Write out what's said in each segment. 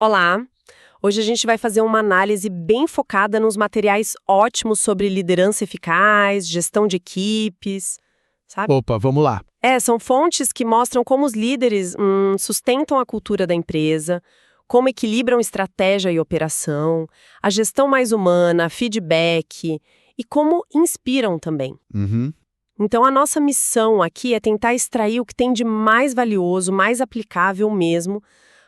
Olá! Hoje a gente vai fazer uma análise bem focada nos materiais ótimos sobre liderança eficaz, gestão de equipes, sabe? Opa, vamos lá. São fontes que mostram como os líderes sustentam a cultura da empresa, como equilibram estratégia e operação, a gestão mais humana, feedback e como inspiram também. Uhum. Então, a nossa missão aqui é tentar extrair o que tem de mais valioso, mais aplicável mesmo,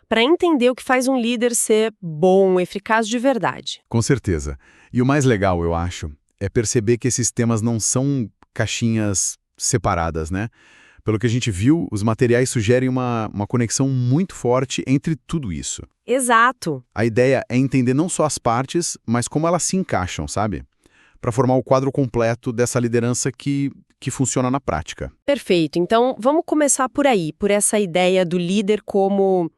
para entender o que faz um líder ser bom, eficaz de verdade. Com certeza. E o mais legal, eu acho, é perceber que esses temas não são caixinhas separadas, né? Pelo que a gente viu, os materiais sugerem uma conexão muito forte entre tudo isso. Exato. A ideia é entender não só as partes, mas como elas se encaixam, sabe? Para formar o quadro completo dessa liderança que funciona na prática. Perfeito. Então, vamos começar por aí, por essa ideia do líder como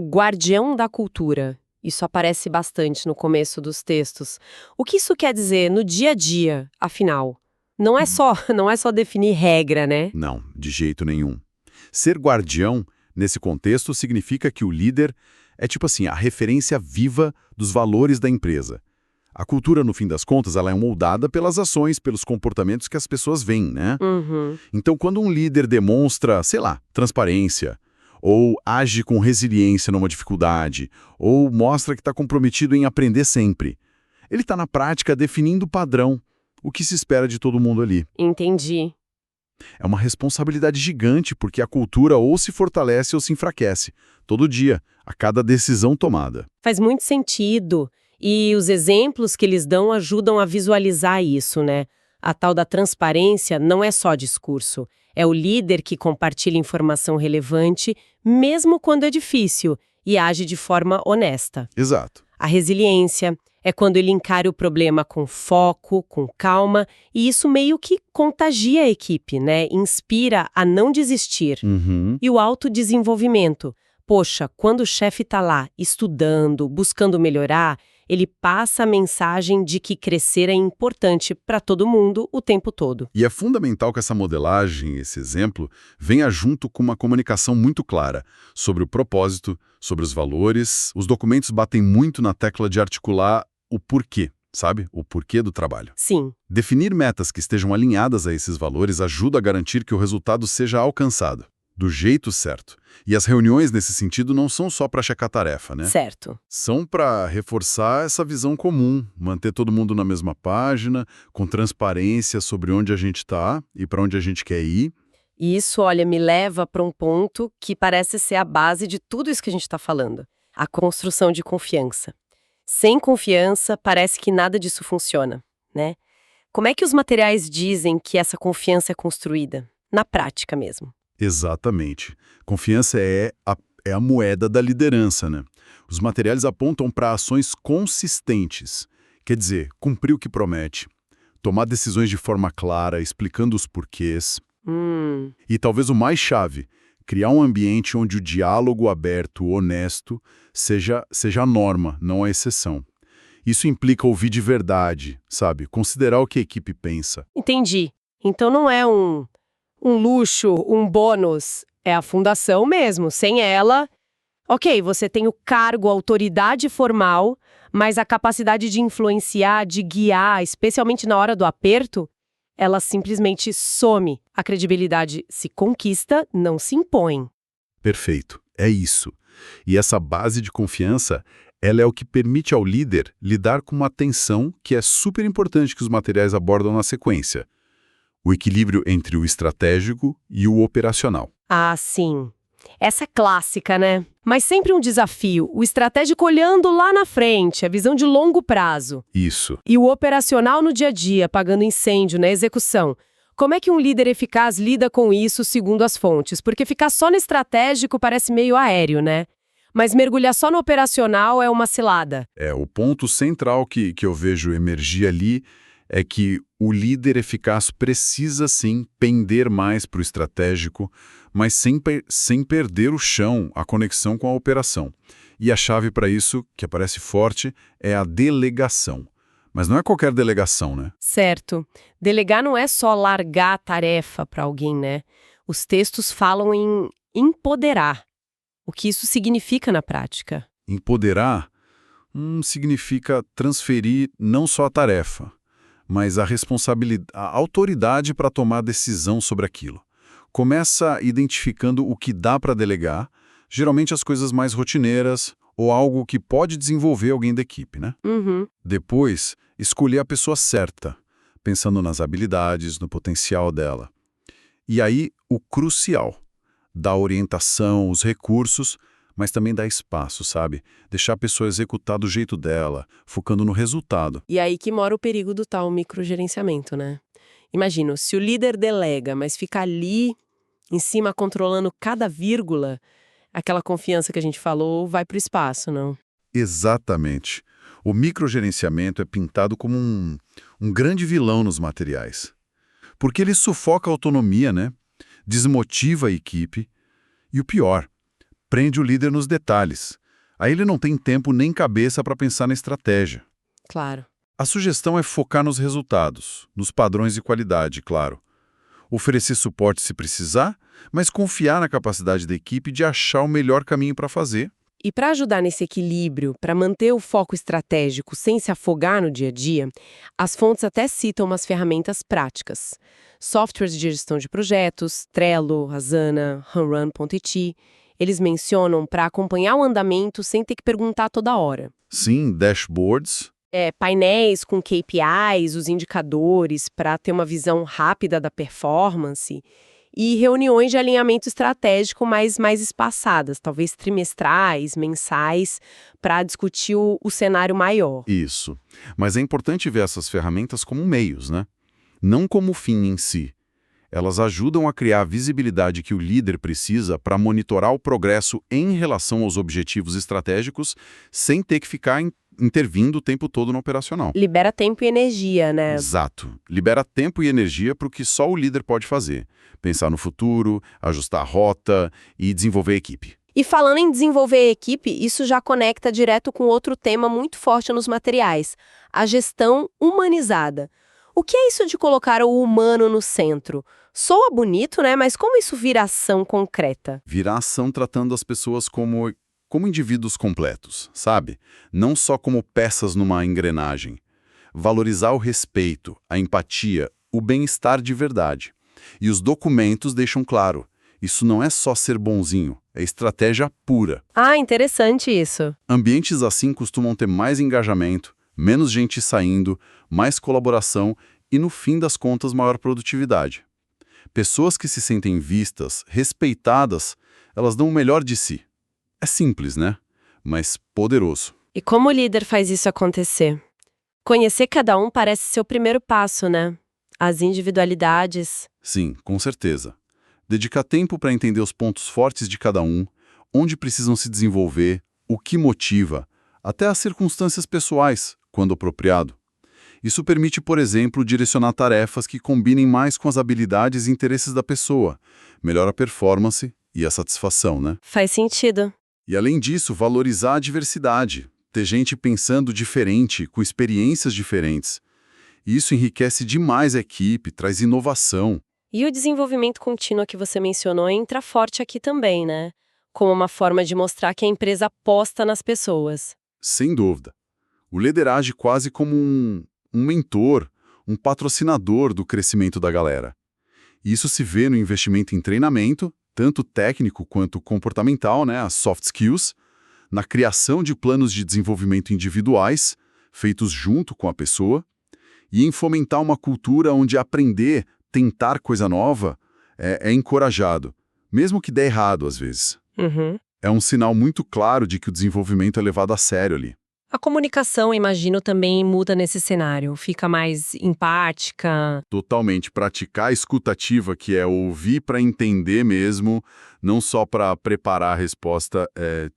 guardião da cultura. Isso aparece bastante no começo dos textos. O que isso quer dizer no dia a dia, afinal? Não é só definir regra, né? Não, de jeito nenhum. Ser guardião, nesse contexto, significa que o líder é tipo assim, a referência viva dos valores da empresa. A cultura, no fim das contas, ela é moldada pelas ações, pelos comportamentos que as pessoas veem, né? Uhum. Então, quando um líder demonstra, sei lá, transparência, ou age com resiliência numa dificuldade, ou mostra que está comprometido em aprender sempre, ele está, na prática, definindo o padrão, o que se espera de todo mundo ali. Entendi. É uma responsabilidade gigante, porque a cultura ou se fortalece ou se enfraquece, todo dia, a cada decisão tomada. Faz muito sentido. E os exemplos que eles dão ajudam a visualizar isso, né? A tal da transparência não é só discurso. É o líder que compartilha informação relevante, mesmo quando é difícil, e age de forma honesta. Exato. A resiliência é quando ele encara o problema com foco, com calma, e isso meio que contagia a equipe, né? Inspira a não desistir. Uhum. E o autodesenvolvimento. Poxa, quando o chefe está lá estudando, buscando melhorar, ele passa a mensagem de que crescer é importante para todo mundo o tempo todo. E é fundamental que essa modelagem, esse exemplo, venha junto com uma comunicação muito clara sobre o propósito, sobre os valores. Os documentos batem muito na tecla de articular o porquê, sabe? O porquê do trabalho. Sim, Definir metas que estejam alinhadas a esses valores ajuda a garantir que o resultado seja alcançado, do jeito certo. E as reuniões, nesse sentido, não são só para checar tarefa, né? certo. São para reforçar essa visão comum, manter todo mundo na mesma página, com transparência sobre onde a gente está e para onde a gente quer ir. E isso, olha, me leva para um ponto que parece ser a base de tudo isso que a gente está falando. A construção de confiança. Sem confiança, parece que nada disso funciona, né? Como é que os materiais dizem que essa confiança é construída? Na prática mesmo. Exatamente. Confiança é a moeda da liderança, né? Os materiais apontam para ações consistentes, quer dizer, cumprir o que promete, tomar decisões de forma clara, explicando os porquês. E talvez o mais chave, criar um ambiente onde o diálogo aberto, honesto, seja a norma, não a exceção. Isso implica ouvir de verdade, sabe? Considerar o que a equipe pensa. Entendi. Então não é um luxo, um bônus. É a fundação mesmo. Sem ela, ok, você tem o cargo, a autoridade formal, mas a capacidade de influenciar, de guiar, especialmente na hora do aperto, ela simplesmente some. A credibilidade se conquista, não se impõe. Perfeito, é isso. E essa base de confiança, ela é o que permite ao líder lidar com uma tensão que é super importante que os materiais abordam na sequência. O equilíbrio entre o estratégico e o operacional. Ah, sim. Essa é clássica, né? Mas sempre um desafio. O estratégico olhando lá na frente, a visão de longo prazo. Isso. E o operacional no dia a dia, apagando incêndio na execução. Como é que um líder eficaz lida com isso segundo as fontes? Porque ficar só no estratégico parece meio aéreo, né? Mas mergulhar só no operacional é uma cilada. O ponto central que eu vejo emergir ali é que o líder eficaz precisa sim pender mais para o estratégico, mas sem perder o chão, a conexão com a operação. E a chave para isso, que aparece forte, é a delegação. Mas não é qualquer delegação, né? Certo. Delegar não é só largar a tarefa para alguém, né? Os textos falam em empoderar. O que isso significa na prática? Empoderar significa transferir não só a tarefa, mas a responsabilidade, a autoridade para tomar decisão sobre aquilo. Começa identificando o que dá para delegar, geralmente as coisas mais rotineiras ou algo que pode desenvolver alguém da equipe, né? Uhum. Depois, escolher a pessoa certa, pensando nas habilidades, no potencial dela. E aí, o crucial, dar orientação, os recursos, mas também dar espaço, sabe? Deixar a pessoa executar do jeito dela, focando no resultado. E aí que mora o perigo do tal microgerenciamento, né? Imagino, se o líder delega, mas fica ali em cima controlando cada vírgula, aquela confiança que a gente falou vai pro espaço, não? Exatamente. O microgerenciamento é pintado como um grande vilão nos materiais. Porque ele sufoca a autonomia, né? Desmotiva a equipe e o pior, prende o líder nos detalhes. Aí ele não tem tempo nem cabeça para pensar na estratégia. Claro. A sugestão é focar nos resultados, nos padrões de qualidade, claro. Oferecer suporte se precisar, mas confiar na capacidade da equipe de achar o melhor caminho para fazer. E para ajudar nesse equilíbrio, para manter o foco estratégico sem se afogar no dia a dia, as fontes até citam umas ferramentas práticas. Softwares de gestão de projetos, Trello, Asana, Runrun.it, eles mencionam para acompanhar o andamento sem ter que perguntar toda hora. Sim, dashboards. Painéis com KPIs, os indicadores, para ter uma visão rápida da performance. E reuniões de alinhamento estratégico mais espaçadas, talvez trimestrais, mensais, para discutir o cenário maior. Isso. Mas é importante ver essas ferramentas como meios, né? Não como fim em si. Elas ajudam a criar a visibilidade que o líder precisa para monitorar o progresso em relação aos objetivos estratégicos, sem ter que ficar intervindo o tempo todo no operacional. Libera tempo e energia, né? Exato. Libera tempo e energia para o que só o líder pode fazer. Pensar no futuro, ajustar a rota e desenvolver a equipe. E falando em desenvolver a equipe, isso já conecta direto com outro tema muito forte nos materiais, a gestão humanizada. O que é isso de colocar o humano no centro? Soa bonito, né? Mas como isso vira ação concreta? Virar ação tratando as pessoas como indivíduos completos, sabe? Não só como peças numa engrenagem. Valorizar o respeito, a empatia, o bem-estar de verdade. E os documentos deixam claro, isso não é só ser bonzinho, é estratégia pura. Ah, interessante isso. Ambientes assim costumam ter mais engajamento, menos gente saindo, mais colaboração e, no fim das contas, maior produtividade. Pessoas que se sentem vistas, respeitadas, elas dão o melhor de si. É simples, né? Mas poderoso. E como o líder faz isso acontecer? Conhecer cada um parece ser o primeiro passo, né? As individualidades. Sim, com certeza. Dedicar tempo para entender os pontos fortes de cada um, onde precisam se desenvolver, o que motiva, até as circunstâncias pessoais, quando apropriado. Isso permite, por exemplo, direcionar tarefas que combinem mais com as habilidades e interesses da pessoa, melhora a performance e a satisfação, né? Faz sentido. E além disso, valorizar a diversidade, ter gente pensando diferente, com experiências diferentes. Isso enriquece demais a equipe, traz inovação. E o desenvolvimento contínuo que você mencionou entra forte aqui também, né? Como uma forma de mostrar que a empresa aposta nas pessoas. Sem dúvida. O líder age quase como um mentor, um patrocinador do crescimento da galera. Isso se vê no investimento em treinamento, tanto técnico quanto comportamental, né, as soft skills, na criação de planos de desenvolvimento individuais, feitos junto com a pessoa, e em fomentar uma cultura onde aprender, tentar coisa nova, é encorajado, mesmo que dê errado às vezes. Uhum. É um sinal muito claro de que o desenvolvimento é levado a sério ali. A comunicação, imagino, também muda nesse cenário. Fica mais empática. Totalmente. Praticar a escutativa, que é ouvir para entender mesmo, não só para preparar a resposta, é,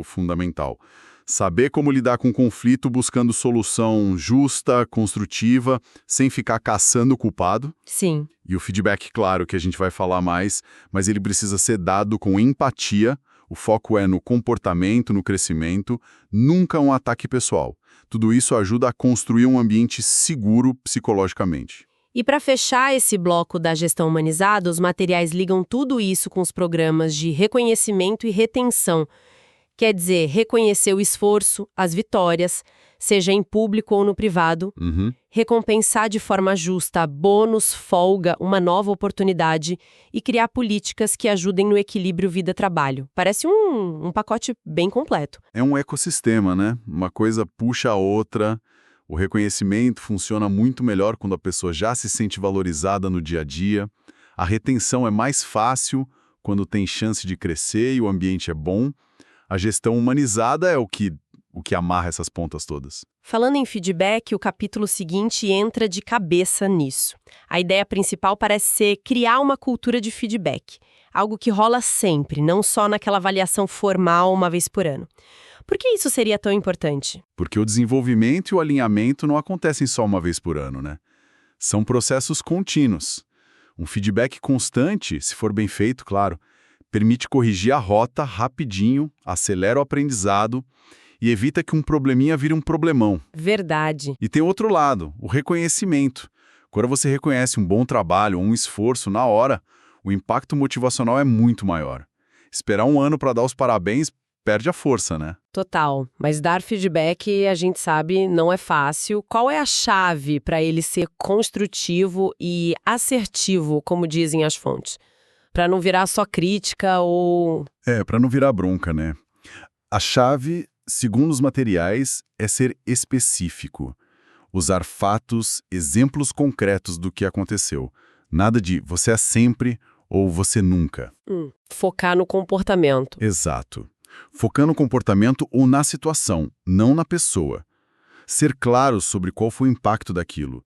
fundamental. Saber como lidar com conflito buscando solução justa, construtiva, sem ficar caçando o culpado. Sim. E o feedback, claro, que a gente vai falar mais, mas ele precisa ser dado com empatia. O foco é no comportamento, no crescimento, nunca um ataque pessoal. Tudo isso ajuda a construir um ambiente seguro psicologicamente. E para fechar esse bloco da gestão humanizada, os materiais ligam tudo isso com os programas de reconhecimento e retenção, Quer dizer, reconhecer o esforço, as vitórias, seja em público ou no privado, recompensar de forma justa, bônus, folga, uma nova oportunidade e criar políticas que ajudem no equilíbrio vida-trabalho. Parece um pacote bem completo. É um ecossistema, né? Uma coisa puxa a outra. O reconhecimento funciona muito melhor quando a pessoa já se sente valorizada no dia a dia. A retenção é mais fácil quando tem chance de crescer e o ambiente é bom. A gestão humanizada é o que amarra essas pontas todas. Falando em feedback, o capítulo seguinte entra de cabeça nisso. A ideia principal parece ser criar uma cultura de feedback, algo que rola sempre, não só naquela avaliação formal uma vez por ano. Por que isso seria tão importante? Porque o desenvolvimento e o alinhamento não acontecem só uma vez por ano, né? São processos contínuos. Um feedback constante, se for bem feito, claro, permite corrigir a rota rapidinho, acelera o aprendizado e evita que um probleminha vire um problemão. Verdade. E tem outro lado, o reconhecimento. Quando você reconhece um bom trabalho ou um esforço na hora, o impacto motivacional é muito maior. Esperar um ano para dar os parabéns perde a força, né? Total. Mas dar feedback, a gente sabe, não é fácil. Qual é a chave para ele ser construtivo e assertivo, como dizem as fontes? Para não virar só crítica ou... Para não virar bronca, né? A chave, segundo os materiais, é ser específico. Usar fatos, exemplos concretos do que aconteceu. Nada de você é sempre ou você nunca. Focar no comportamento. Exato. Focar no comportamento ou na situação, não na pessoa. Ser claro sobre qual foi o impacto daquilo.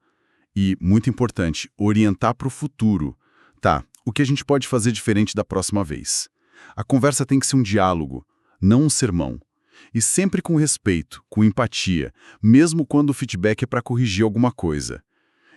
E, muito importante, orientar para o futuro. Tá, o que a gente pode fazer diferente da próxima vez? A conversa tem que ser um diálogo, não um sermão. E sempre com respeito, com empatia, mesmo quando o feedback é para corrigir alguma coisa.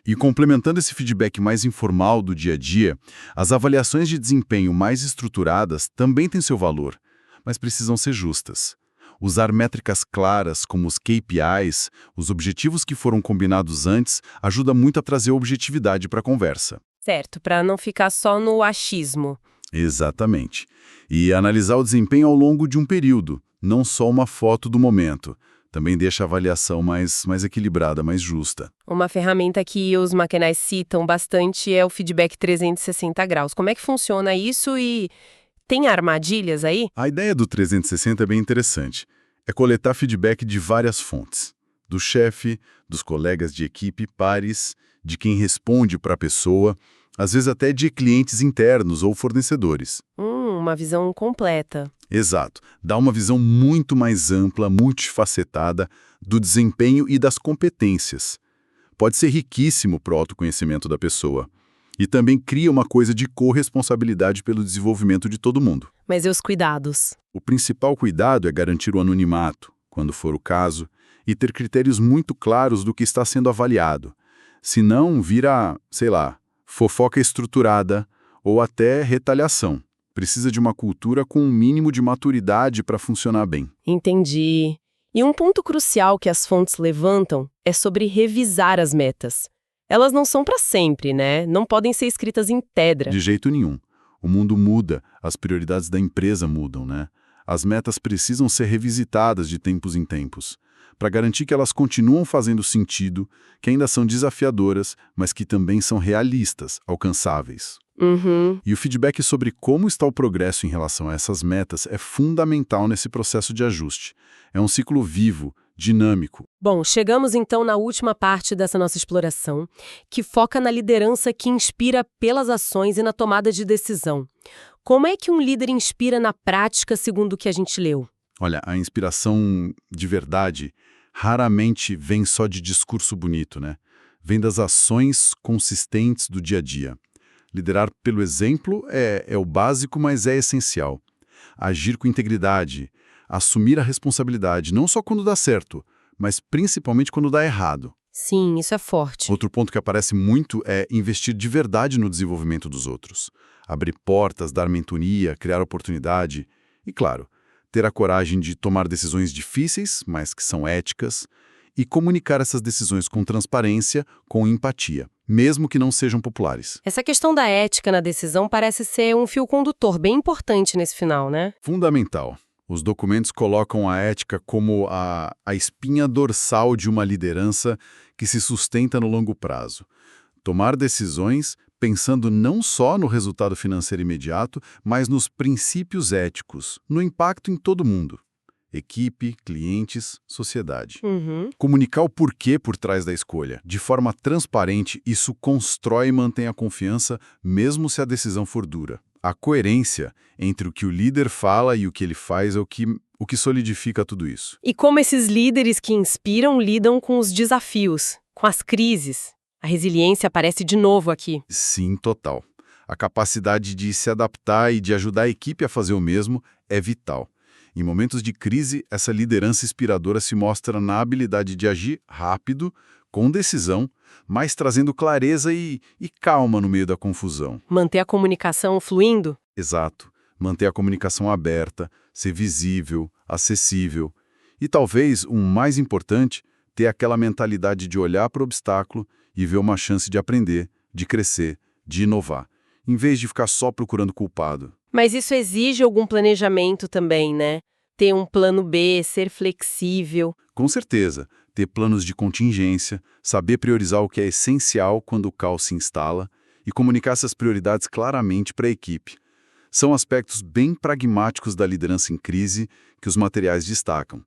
E complementando esse feedback mais informal do dia a dia, as avaliações de desempenho mais estruturadas também têm seu valor, mas precisam ser justas. Usar métricas claras, como os KPIs, os objetivos que foram combinados antes, ajuda muito a trazer objetividade para a conversa. Certo, para não ficar só no achismo. Exatamente. E analisar o desempenho ao longo de um período, não só uma foto do momento. Também deixa a avaliação mais equilibrada, mais justa. Uma ferramenta que os McKenna citam bastante é o feedback 360 graus. Como é que funciona isso e tem armadilhas aí? A ideia do 360 é bem interessante. É coletar feedback de várias fontes. Do chefe, dos colegas de equipe, pares, de quem responde para a pessoa, às vezes até de clientes internos ou fornecedores. Uma visão completa. Exato. Dá uma visão muito mais ampla, multifacetada do desempenho e das competências. Pode ser riquíssimo para o autoconhecimento da pessoa. E também cria uma coisa de corresponsabilidade pelo desenvolvimento de todo mundo. Mas e os cuidados? O principal cuidado é garantir o anonimato, quando for o caso, e ter critérios muito claros do que está sendo avaliado. Senão vira, sei lá, fofoca estruturada ou até retaliação. Precisa de uma cultura com um mínimo de maturidade para funcionar bem. Entendi. E um ponto crucial que as fontes levantam é sobre revisar as metas. Elas não são para sempre, né? Não podem ser escritas em pedra. De jeito nenhum. O mundo muda, as prioridades da empresa mudam, né? As metas precisam ser revisitadas de tempos em tempos, para garantir que elas continuam fazendo sentido, que ainda são desafiadoras, mas que também são realistas, alcançáveis. E o feedback sobre como está o progresso em relação a essas metas é fundamental nesse processo de ajuste. É um ciclo vivo, dinâmico. Bom, chegamos então na última parte dessa nossa exploração, que foca na liderança que inspira pelas ações e na tomada de decisão. Como é que um líder inspira na prática, segundo o que a gente leu? Olha, a inspiração de verdade raramente vem só de discurso bonito, né? Vem das ações consistentes do dia a dia. Liderar pelo exemplo é o básico, mas é essencial. Agir com integridade, assumir a responsabilidade, não só quando dá certo, mas principalmente quando dá errado. Sim, isso é forte. Outro ponto que aparece muito é investir de verdade no desenvolvimento dos outros. Abrir portas, dar mentoria, criar oportunidade e, claro, ter a coragem de tomar decisões difíceis, mas que são éticas, e comunicar essas decisões com transparência, com empatia, mesmo que não sejam populares. Essa questão da ética na decisão parece ser um fio condutor bem importante nesse final, né? Fundamental. Os documentos colocam a ética como a espinha dorsal de uma liderança que se sustenta no longo prazo. Tomar decisões pensando não só no resultado financeiro imediato, mas nos princípios éticos, no impacto em todo mundo. Equipe, clientes, sociedade. Uhum. Comunicar o porquê por trás da escolha. De forma transparente, isso constrói e mantém a confiança, mesmo se a decisão for dura. A coerência entre o que o líder fala e o que ele faz é o que solidifica tudo isso. E como esses líderes que inspiram lidam com os desafios, com as crises. A resiliência aparece de novo aqui. Sim, total. A capacidade de se adaptar e de ajudar a equipe a fazer o mesmo é vital. Em momentos de crise, essa liderança inspiradora se mostra na habilidade de agir rápido, com decisão, mas trazendo clareza e calma no meio da confusão. Manter a comunicação fluindo? Exato. Manter a comunicação aberta, ser visível, acessível. E talvez, o mais importante, ter aquela mentalidade de olhar para o obstáculo e ver uma chance de aprender, de crescer, de inovar, em vez de ficar só procurando culpado. Mas isso exige algum planejamento também, né? Ter um plano B, ser flexível. Com certeza, ter planos de contingência, saber priorizar o que é essencial quando o caos se instala e comunicar essas prioridades claramente para a equipe. São aspectos bem pragmáticos da liderança em crise que os materiais destacam.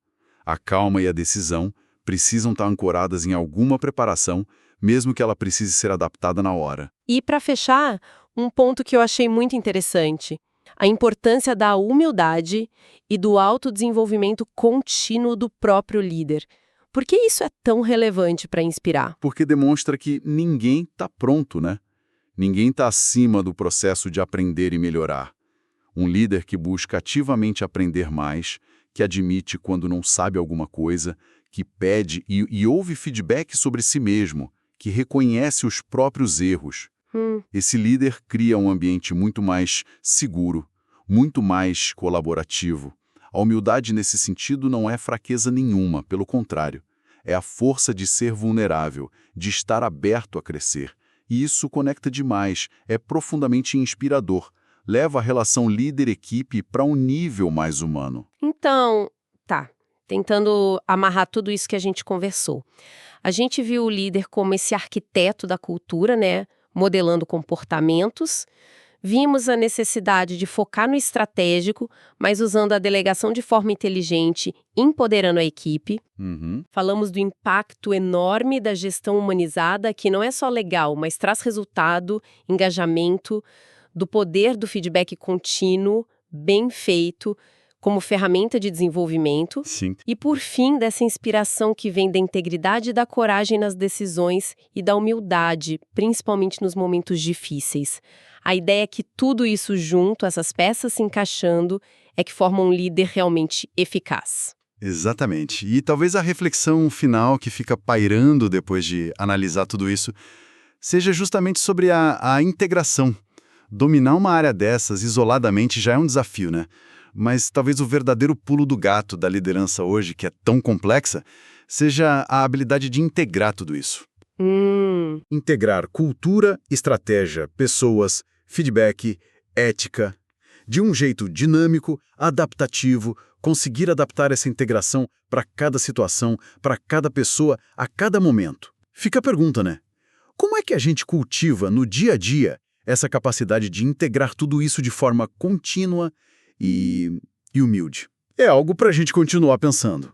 A calma e a decisão precisam estar ancoradas em alguma preparação, mesmo que ela precise ser adaptada na hora. E para fechar, um ponto que eu achei muito interessante. A importância da humildade e do autodesenvolvimento contínuo do próprio líder. Por que isso é tão relevante para inspirar? Porque demonstra que ninguém está pronto, né? Ninguém está acima do processo de aprender e melhorar. Um líder que busca ativamente aprender mais, que admite quando não sabe alguma coisa, que pede e ouve feedback sobre si mesmo, que reconhece os próprios erros. Esse líder cria um ambiente muito mais seguro, muito mais colaborativo. A humildade nesse sentido não é fraqueza nenhuma, pelo contrário. É a força de ser vulnerável, de estar aberto a crescer. E isso conecta demais, é profundamente inspirador. Leva a relação líder-equipe para um nível mais humano. Então, tentando amarrar tudo isso que a gente conversou. A gente viu o líder como esse arquiteto da cultura, né? Modelando comportamentos. Vimos a necessidade de focar no estratégico, mas usando a delegação de forma inteligente, empoderando a equipe. Falamos do impacto enorme da gestão humanizada, que não é só legal, mas traz resultado, engajamento, do poder do feedback contínuo, bem feito, como ferramenta de desenvolvimento. Sim. E, por fim, dessa inspiração que vem da integridade e da coragem nas decisões e da humildade, principalmente nos momentos difíceis. A ideia é que tudo isso junto, essas peças se encaixando, é que formam um líder realmente eficaz. Exatamente. E talvez a reflexão final que fica pairando depois de analisar tudo isso seja justamente sobre a integração. Dominar uma área dessas isoladamente já é um desafio, né? Mas talvez o verdadeiro pulo do gato da liderança hoje, que é tão complexa, seja a habilidade de integrar tudo isso. Integrar cultura, estratégia, pessoas, feedback, ética. De um jeito dinâmico, adaptativo, conseguir adaptar essa integração para cada situação, para cada pessoa, a cada momento. Fica a pergunta, né? Como é que a gente cultiva no dia a dia essa capacidade de integrar tudo isso de forma contínua e humilde? É algo para a gente continuar pensando.